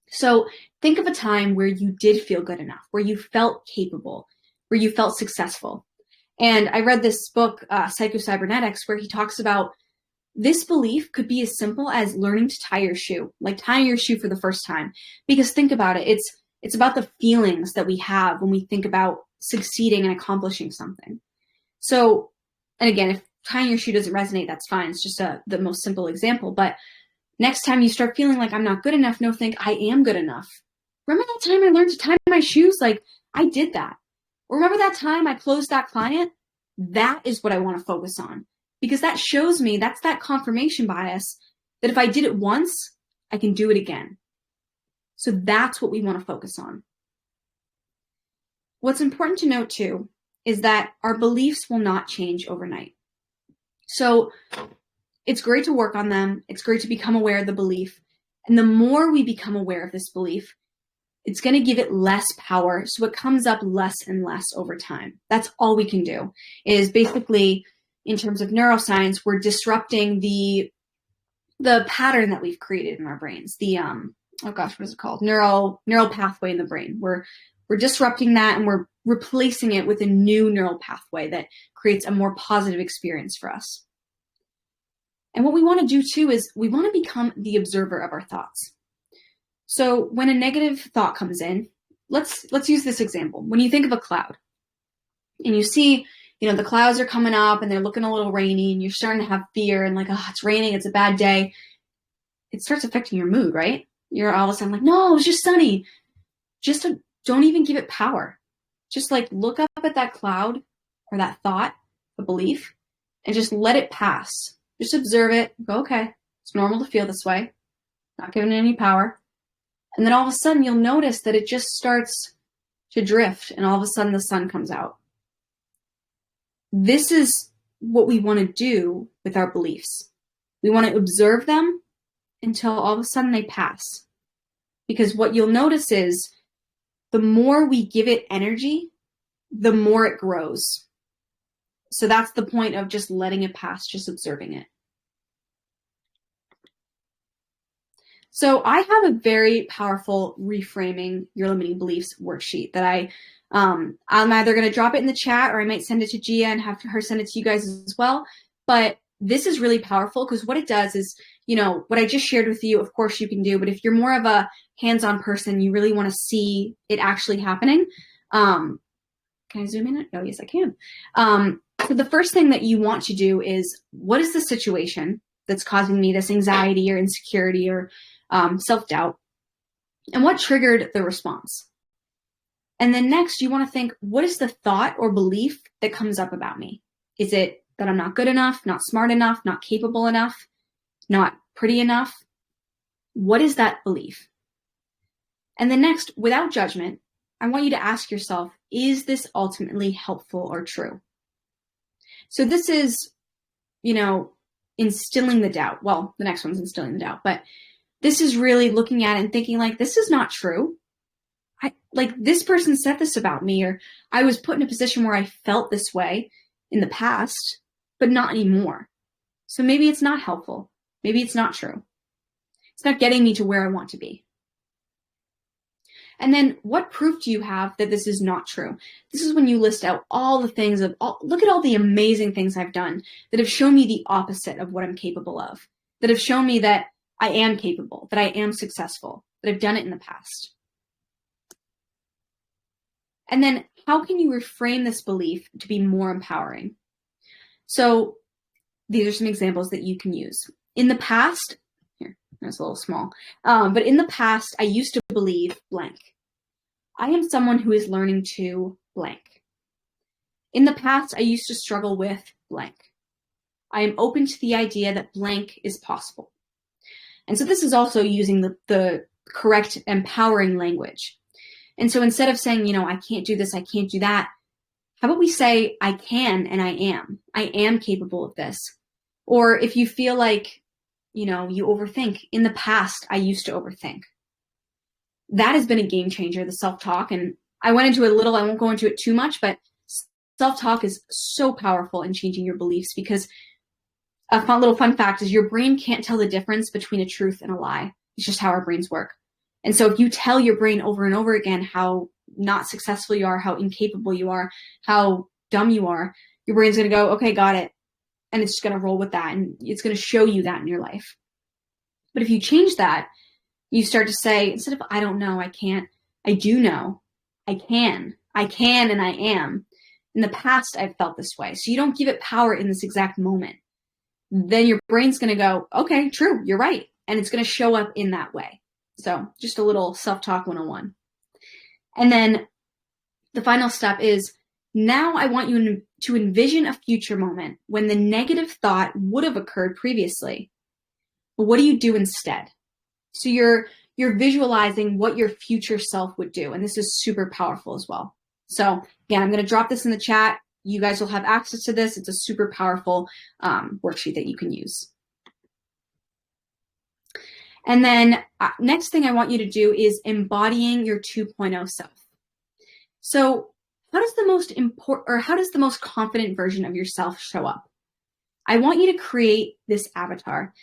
So think of a time where you did feel good enough, where you felt capable, where you felt successful. And I read this book, Psycho-Cybernetics, where he talks about this belief could be as simple as learning to tie your shoe, like tying your shoe for the first time. Because think about it, it's about the feelings that we have when we think about succeeding and accomplishing something. So, and again, if tying your shoe doesn't resonate, that's fine. It's just the most simple example. But next time you start feeling like I'm not good enough, think I am good enough. Remember that time I learned to tie my shoes? I did that. Remember that time I closed that client? That is what I want to focus on. Because that shows me, that's that confirmation bias, that if I did it once, I can do it again. So that's what we want to focus on. What's important to note too, is that our beliefs will not change overnight. So it's great to work on them. It's great to become aware of the belief. And the more we become aware of this belief, it's going to give it less power. So it comes up less and less over time. That's all we can do is basically, in terms of neuroscience, we're disrupting the pattern that we've created in our brains. The, what is it called? Neural pathway in the brain. We're disrupting that and we're replacing it with a new neural pathway that creates a more positive experience for us. And what we want to do too is we want to become the observer of our thoughts. So when a negative thought comes in, let's use this example. When you think of a cloud and you see, the clouds are coming up and they're looking a little rainy and you're starting to have fear and it's raining, it's a bad day. It starts affecting your mood, right? You're all of a sudden no, it was just sunny. Don't even give it power. Just look up at that cloud or that thought, the belief, and just let it pass. Just observe it. Go, okay, it's normal to feel this way. not giving it any power. And then all of a sudden you'll notice that it just starts to drift and all of a sudden the sun comes out. This is what we want to do with our beliefs. We want to observe them until all of a sudden they pass. Because what you'll notice is the more we give it energy, the more it grows. So that's the point of just letting it pass, just observing it. So I have a very powerful reframing your limiting beliefs worksheet that I'm either going to drop it in the chat or I might send it to Gia and have her send it to you guys as well. But this is really powerful because what it does is, what I just shared with you, of course you can do, but if you're more of a hands-on person, you really want to see it actually happening. Can I zoom in? Oh, yes, I can. So the first thing that you want to do is, what is the situation that's causing me this anxiety or insecurity or self-doubt? And what triggered the response? And then next, you want to think, what is the thought or belief that comes up about me? Is it that I'm not good enough, not smart enough, not capable enough, not pretty enough? What is that belief? And then next, without judgment, I want you to ask yourself, is this ultimately helpful or true? So this is, instilling the doubt. Well, the next one's instilling the doubt, but this is really looking at it and thinking like, this is not true. This person said this about me, or I was put in a position where I felt this way in the past, but not anymore. So maybe it's not helpful. Maybe it's not true. It's not getting me to where I want to be. And then what proof do you have that this is not true? This is when you list out all the things look at all the amazing things I've done that have shown me the opposite of what I'm capable of, that have shown me that I am capable, that I am successful, that I've done it in the past. And then how can you reframe this belief to be more empowering? So these are some examples that you can use. In the past, here, that's a little small, but in the past, I used to believe blank. I am someone who is learning to blank. In the past, I used to struggle with blank. I am open to the idea that blank is possible. And so this is also using the correct empowering language. And so instead of saying, I can't do this, I can't do that, how about we say, I can and I am. I am capable of this. Or if you feel like, you overthink, in the past, I used to overthink. That has been a game changer, the self-talk. And I went into it a little, I won't go into it too much, but self-talk is so powerful in changing your beliefs because a little fun fact is your brain can't tell the difference between a truth and a lie. It's just how our brains work. And so if you tell your brain over and over again how not successful you are, how incapable you are, how dumb you are, your brain's going to go, okay, got it. And it's just going to roll with that. And it's going to show you that in your life. But if you change that, you start to say, instead of I don't know, I can't, I do know, I can and I am. In the past, I've felt this way. So you don't give it power in this exact moment. Then your brain's going to go, okay, true, you're right. And it's going to show up in that way. So just a little self-talk 101. And then the final step is, now I want you to envision a future moment when the negative thought would have occurred previously. But what do you do instead? So you're visualizing what your future self would do. And this is super powerful as well. So again, I'm going to drop this in the chat. You guys will have access to this. It's a super powerful worksheet that you can use. And then next thing I want you to do is embodying your 2.0 self. So how does the most confident version of yourself show up? I want you to create this avatar.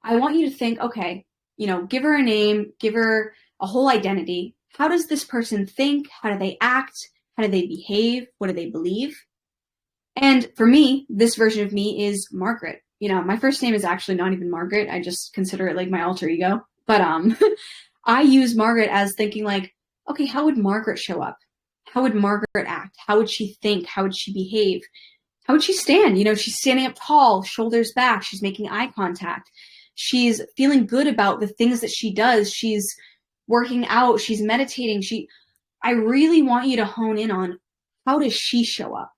I want you to think, okay, give her a name, give her a whole identity. How does this person think? How do they act? How do they behave? What do they believe? And for me, this version of me is Margaret. My first name is actually not even Margaret. I just consider it like my alter ego. But I use Margaret as thinking like, okay, how would Margaret show up? How would Margaret act? How would she think? How would she behave? How would she stand? She's standing up tall, shoulders back. She's making eye contact. She's feeling good about the things that she does. She's working out. She's meditating. I really want you to hone in on, how does she show up?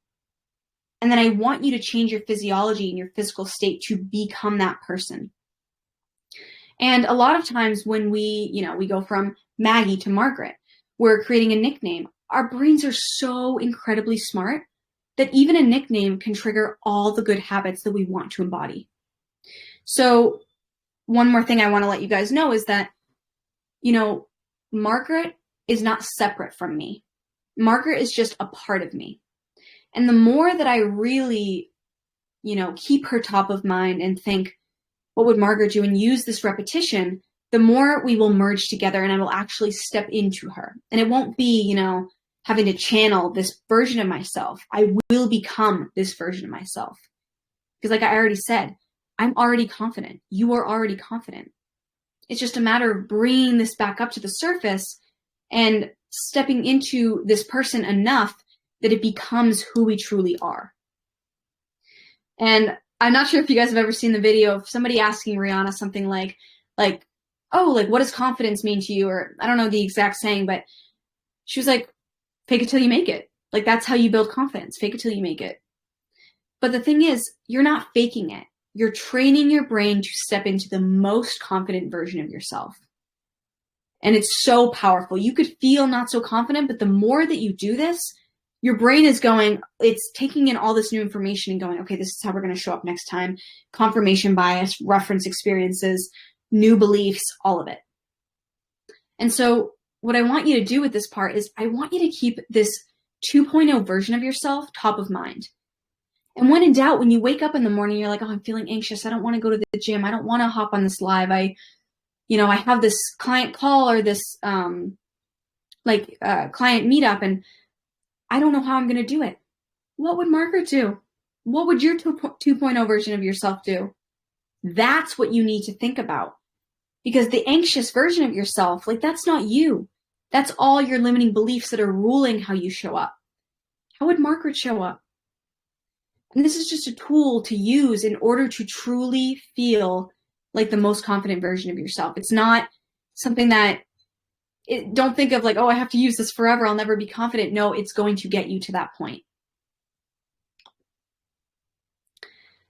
And then I want you to change your physiology and your physical state to become that person. And a lot of times when we go from Maggie to Margaret, we're creating a nickname. Our brains are so incredibly smart that even a nickname can trigger all the good habits that we want to embody. So one more thing I want to let you guys know is that, Margaret is not separate from me. Margaret is just a part of me. And the more that I really, keep her top of mind and think, what would Margaret do, and use this repetition, the more we will merge together and I will actually step into her. And it won't be, having to channel this version of myself. I will become this version of myself. Because like I already said, I'm already confident. You are already confident. It's just a matter of bringing this back up to the surface and stepping into this person enough that it becomes who we truly are. And I'm not sure if you guys have ever seen the video of somebody asking Rihanna something like, oh, like, what does confidence mean to you? Or I don't know the exact saying, but she was like, fake it till you make it. Like, that's how you build confidence. Fake it till you make it. But the thing is, you're not faking it. You're training your brain to step into the most confident version of yourself. And it's so powerful. You could feel not so confident, but the more that you do this, your brain is it's taking in all this new information and going, okay, this is how we're going to show up next time. Confirmation bias, reference experiences, new beliefs, all of it. And so what I want you to do with this part is I want you to keep this 2.0 version of yourself top of mind. And when in doubt, when you wake up in the morning, you're like, oh, I'm feeling anxious. I don't want to go to the gym. I don't want to hop on this live. I have this client call or this client meetup, and I don't know how I'm going to do it. What would Margaret do? What would your 2.0 version of yourself do? That's what you need to think about. Because the anxious version of yourself, that's not you. That's all your limiting beliefs that are ruling how you show up. How would Margaret show up? And this is just a tool to use in order to truly feel like the most confident version of yourself. It's not something that, don't think of I have to use this forever. I'll never be confident. No, it's going to get you to that point.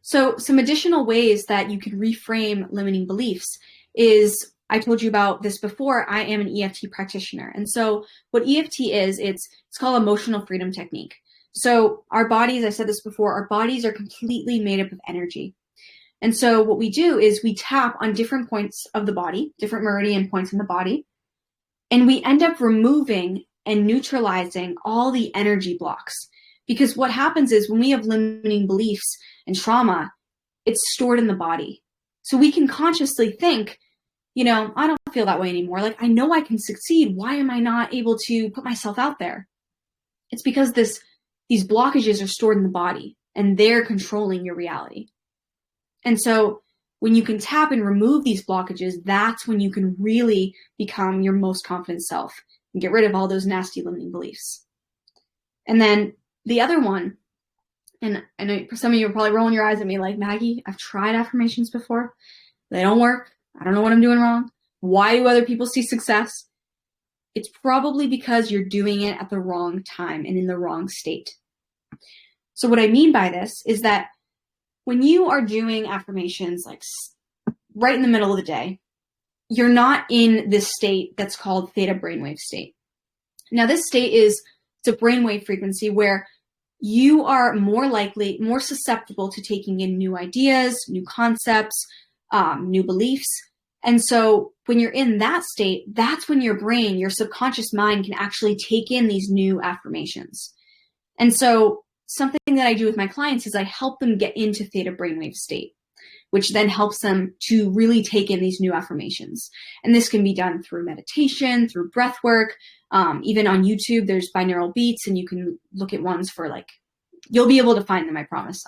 So some additional ways that you can reframe limiting beliefs is, I told you about this before, I am an EFT practitioner. And so what EFT is, it's called emotional freedom technique. So our bodies, I said this before, our bodies are completely made up of energy. And so what we do is we tap on different points of the body, different meridian points in the body, and we end up removing and neutralizing all the energy blocks. Because what happens is when we have limiting beliefs and trauma, it's stored in the body. So we can consciously think, I don't feel that way anymore. I know I can succeed. Why am I not able to put myself out there? It's because these blockages are stored in the body and they're controlling your reality. And so when you can tap and remove these blockages, that's when you can really become your most confident self and get rid of all those nasty limiting beliefs. And then the other one, and I know some of you are probably rolling your eyes at me like, Maggie, I've tried affirmations before. They don't work. I don't know what I'm doing wrong. Why do other people see success? It's probably because you're doing it at the wrong time and in the wrong state. So what I mean by this is that when you are doing affirmations right in the middle of the day, you're not in this state that's called theta brainwave state. Now this state it's a brainwave frequency where you are more susceptible to taking in new ideas, new concepts, new beliefs. And so when you're in that state, that's when your brain, your subconscious mind can actually take in these new affirmations. And so something that I do with my clients is I help them get into theta brainwave state, which then helps them to really take in these new affirmations. And this can be done through meditation, through breath work. Even on YouTube, there's binaural beats, and you can look at ones for you'll be able to find them, I promise.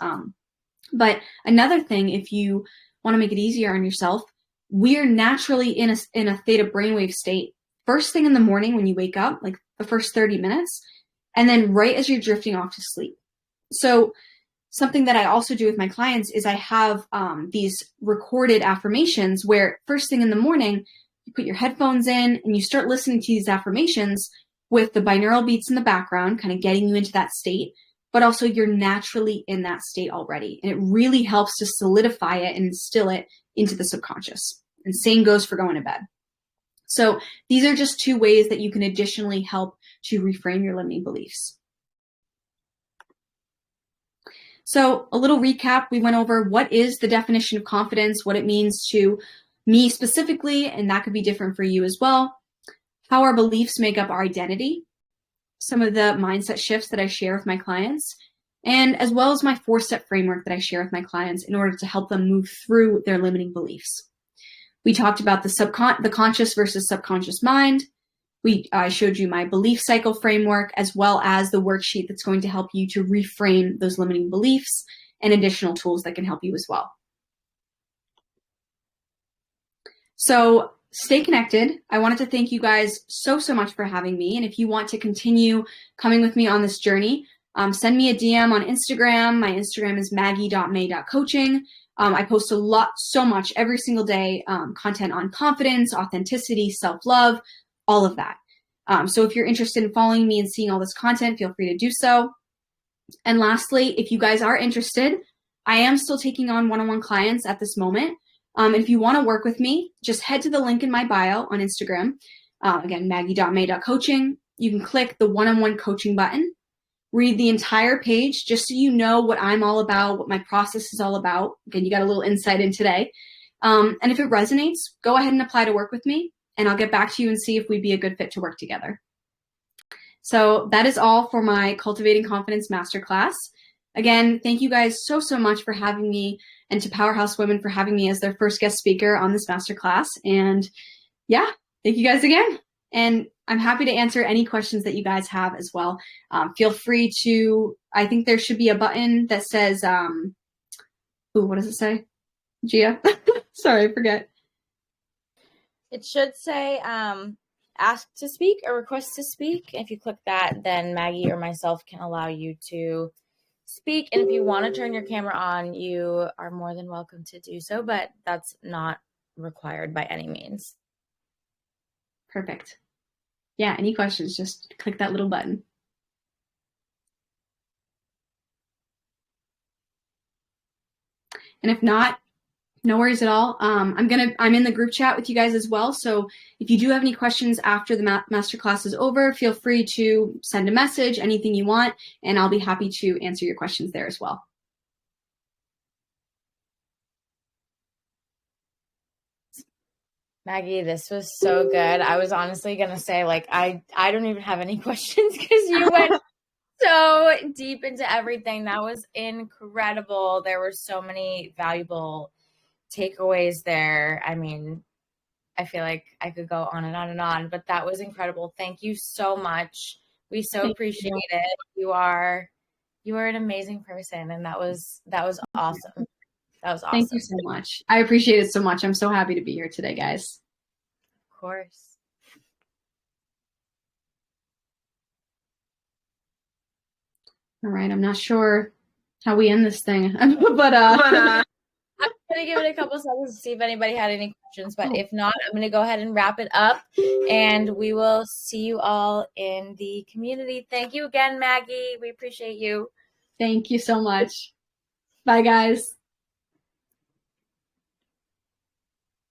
But another thing, if you want to make it easier on yourself, we're naturally in a theta brainwave state first thing in the morning when you wake up, the first 30 minutes, and then right as you're drifting off to sleep. So something that I also do with my clients is I have these recorded affirmations where first thing in the morning, you put your headphones in and you start listening to these affirmations with the binaural beats in the background, kind of getting you into that state, but also you're naturally in that state already. And it really helps to solidify it and instill it into the subconscious. And same goes for going to bed. So these are just 2 ways that you can additionally help to reframe your limiting beliefs. So a little recap, we went over what is the definition of confidence, what it means to me specifically, and that could be different for you as well, how our beliefs make up our identity, some of the mindset shifts that I share with my clients, and as well as my 4-step framework that I share with my clients in order to help them move through their limiting beliefs. We talked about the conscious versus subconscious mind. I showed you my belief cycle framework, as well as the worksheet that's going to help you to reframe those limiting beliefs, and additional tools that can help you as well. So stay connected. I wanted to thank you guys so much for having me. And if you want to continue coming with me on this journey, send me a DM on Instagram. My Instagram is maggie.mae.coaching. I post so much every single day, content on confidence, authenticity, self-love, all of that. So if you're interested in following me and seeing all this content, feel free to do so. And lastly, if you guys are interested, I am still taking on one-on-one clients at this moment. If you want to work with me, just head to the link in my bio on Instagram. Again, maggie.mae.coaching. You can click the one-on-one coaching button, read the entire page just so you know what I'm all about, what my process is all about. Again, you got a little insight in today. And if it resonates, go ahead and apply to work with me, and I'll get back to you and see if we'd be a good fit to work together. So that is all for my Cultivating Confidence Masterclass. Again, thank you guys so much for having me, and to Power Haus Women for having me as their first guest speaker on this masterclass. And yeah, thank you guys again. And I'm happy to answer any questions that you guys have as well. Feel free to, I think there should be a button that says, what does it say? Gia? Sorry, I forget. It should say ask to speak or request to speak. If you click that, then Maggie or myself can allow you to speak. And if you want to turn your camera on, you are more than welcome to do so, but that's not required by any means. Perfect. Yeah, any questions, just click that little button. And if not, no worries at all. I'm in the group chat with you guys as well. So if you do have any questions after the masterclass is over, feel free to send a message, anything you want, and I'll be happy to answer your questions there as well. Maggie, this was so good. I was honestly going to say, like, I don't even have any questions because you went so deep into everything. That was incredible. There were so many valuable takeaways there. I mean, I feel like I could go on and on and on, but that was incredible. Thank you so much. We so appreciate it. You are an amazing person, and that was awesome. That was awesome. Thank you so much. I appreciate it so much. I'm so happy to be here today, guys. Of course. All right. I'm not sure how we end this thing, but I'm going to give it a couple seconds to see if anybody had any questions, but if not, I'm going to go ahead and wrap it up, and we will see you all in the community. Thank you again, Maggie. We appreciate you. Thank you so much. Bye, guys.